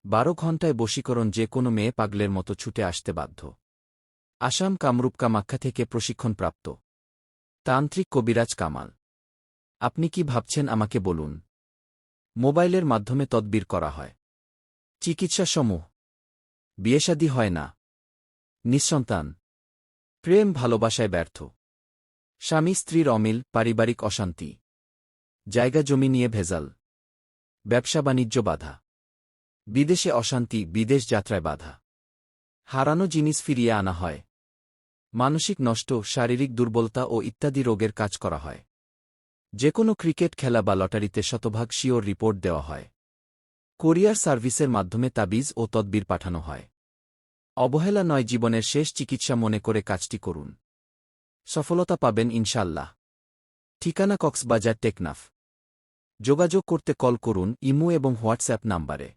12 ঘণ্টায় বশীকরণ যে কোনো মেয়ে পাগলের মতো ছুটে আসতে বাধ্য। আসাম কামরূপ কামাখ্যা থেকে প্রশিক্ষণপ্রাপ্ত তান্ত্রিক কবিরাজ কামাল। আপনি কি ভাবছেন আমাকে বলুন। মোবাইলের মাধ্যমে তদবির করা হয়। চিকিৎসাসমূহ। বিয়েশাদী হয় না। নিঃসন্তান। প্রেম ভালোবাসায় ব্যর্থ। স্বামী স্ত্রীর অমিল, পারিবারিক অশান্তি। জায়গা জমি নিয়ে ভেজাল। ব্যবসা বাণিজ্য বাধা। বিদেশে অশান্তি, বিদেশ যাত্রায় বাধা। হারানো জিনিস ফিরিয়ে আনা হয়। মানসিক নষ্ট, শারীরিক দুর্বলতা ও ইত্যাদি রোগের কাজ করা হয়। যে কোনো ক্রিকেট খেলা বা লটারিতে শতভাগ শিওর রিপোর্ট দেওয়া হয়। কোরিয়ার সার্ভিসের মাধ্যমে তাবিজ ও তদবির পাঠানো হয়। অবহেলা নয়, জীবনের শেষ চিকিৎসা মনে করে কাজটি করুন। সফলতা পাবেন ইনশাল্লাহ। ঠিকানা কক্সবাজার টেকনাফ। যোগাযোগ করতে কল করুন ইমো এবং হোয়াটসঅ্যাপ নাম্বারে।